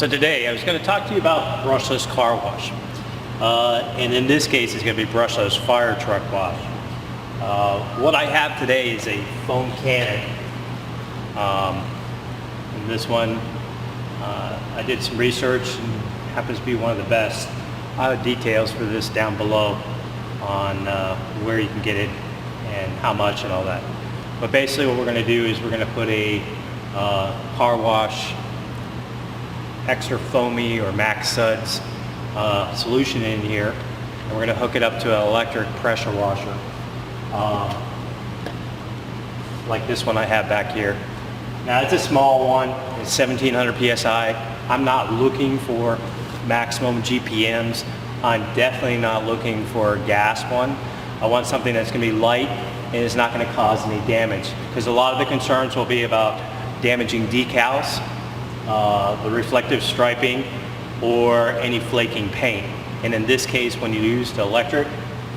So today I was going to talk to you about brushless car wash. And in this case it's going to be brushless fire truck wash. What I have today is a foam cannon. And this one, I did some research and happens to be one of the best. I have details for this down below on where you can get it and how much and all that. But basically what we're going to do is we're going to put a car wash extra foamy or max suds solution in here, and we're going to hook it up to an electric pressure washer like this one I have back here. Now it's a small one, it's 1700 psi. I'm not looking for maximum GPMs. I'm definitely not looking for a gas one. I want something that's going to be light and is not going to cause any damage, because a lot of the concerns will be about damaging decals, the reflective striping, or any flaking paint. And in this case, when you use the electric,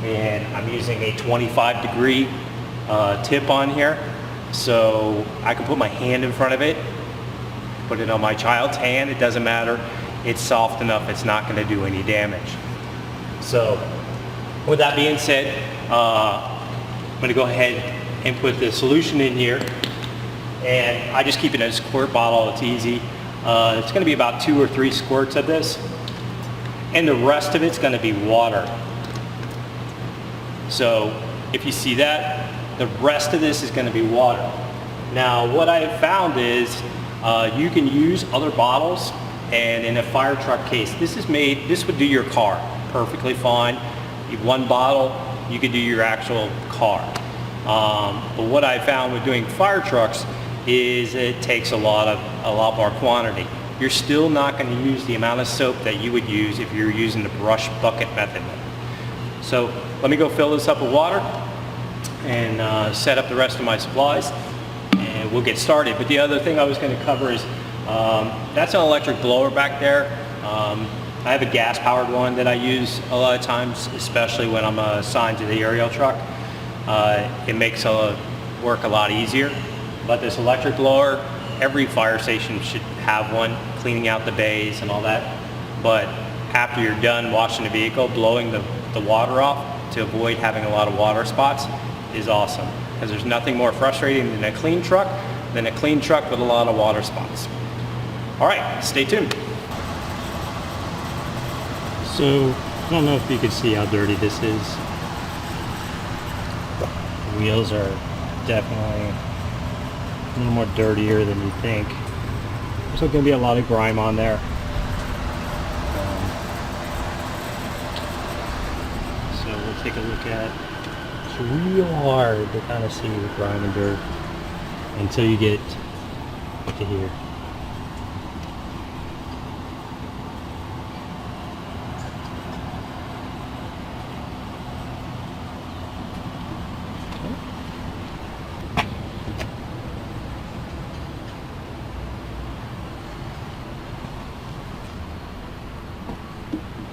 and I'm using a 25-degree tip on here, so I can put my hand in front of it, put it on my child's hand, it doesn't matter. It's soft enough, it's not going to do any damage. So with that being said, I'm going to go ahead and put the solution in here, and I just keep it in a squirt bottle. It's easy. It's going to be about 2 or 3 squirts of this, and the rest of it's going to be water. So if you see that, the rest of this is going to be water. Now what I have found is you can use other bottles, and in a fire truck case, this would do your car perfectly fine. You have one bottle, you could do your actual car. But what I found with doing fire trucks is it takes a lot more quantity. You're still not going to use the amount of soap that you would use if you're using the brush bucket method. So let me go fill this up with water and set up the rest of my supplies, and we'll get started. But the other thing I was going to cover is that's an electric blower back there. I have a gas powered one that I use a lot of times, especially when I'm assigned to the aerial truck. It makes work a lot easier. But this electric blower, every fire station should have one, cleaning out the bays and all that. But after you're done washing the vehicle, blowing the water off to avoid having a lot of water spots is awesome. Because there's nothing more frustrating than a clean truck with a lot of water spots. All right, stay tuned. So, I don't know if you can see how dirty this is. The wheels are definitely a little more dirtier than you think. There's going to be a lot of grime on there. So we'll take a look at it. It's real hard to kind of see the grime and dirt until you get to here.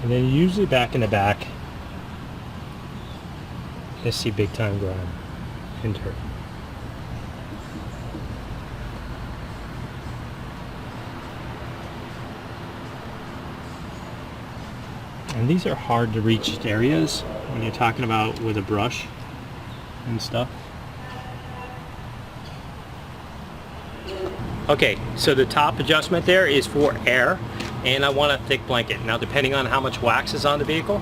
And then usually back in the back, you see big time grime and dirt. And these are hard to reach areas when you're talking about with a brush and stuff. Okay, so the top adjustment there is for air, and I want a thick blanket. Now depending on how much wax is on the vehicle,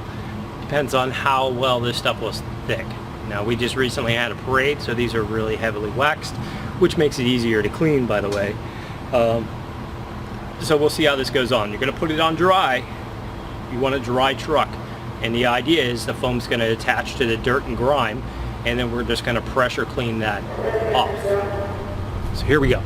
depends on how well this stuff was thick. Now we just recently had a parade, so these are really heavily waxed, which makes it easier to clean, by the way. So we'll see how this goes on. You're going to put it on dry. You want a dry truck, and the idea is the foam's going to attach to the dirt and grime, and then we're just going to pressure clean that off. So here we go.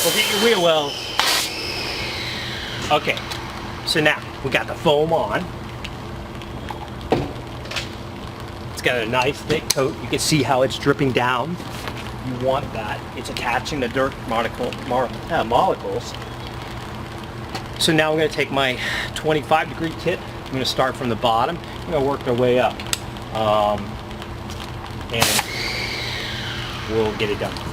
Forget your wheel wells. Okay, so now we got the foam on. got a nice thick coat. You can see how it's dripping down. You want that. It's attaching the dirt molecules. So now I'm going to take my 25-degree tip. I'm going to start from the bottom. I'm going to work our way up. And we'll get it done.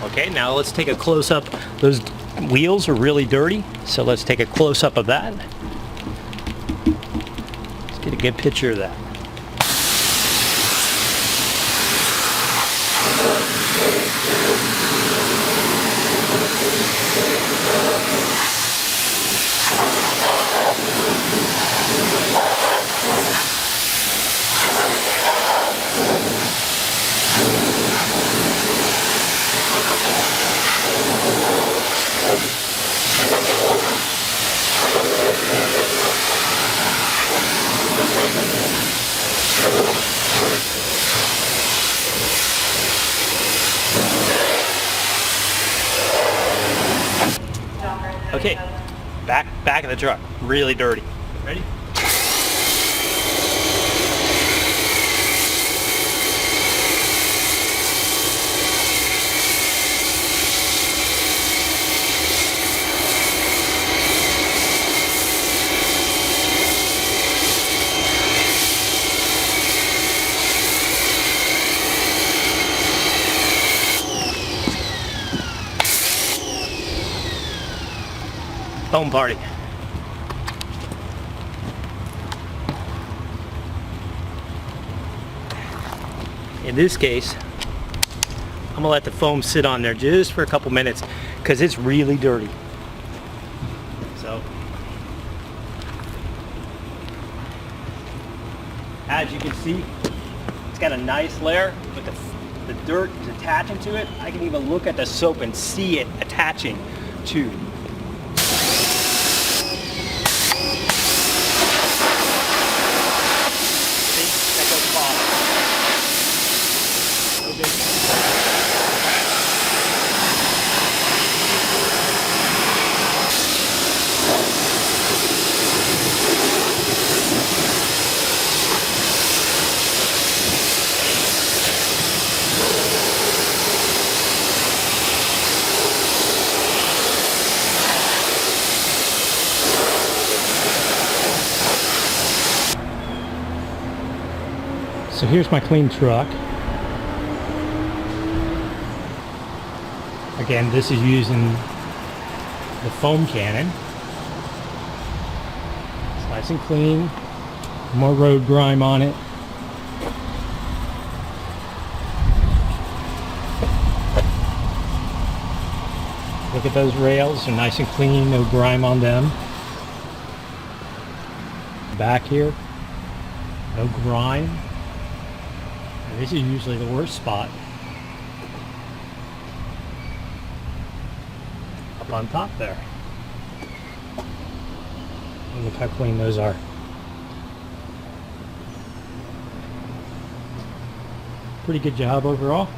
Okay, now let's take a close-up. Those wheels are really dirty, so let's take a close-up of that. Let's get a good picture of that. Okay, back of the truck, really dirty. Ready? Home party. In this case, I'm gonna let the foam sit on there just for a couple minutes because it's really dirty. So, as you can see, it's got a nice layer, but the dirt is attaching to it. I can even look at the soap and see it attaching to. So here's my clean truck. Again, this is using the foam cannon. It's nice and clean. More road grime on it. Look at those rails, they're nice and clean, no grime on them. Back here, no grime. And this is usually the worst spot. Up on top there. And look how clean those are. Pretty good job overall.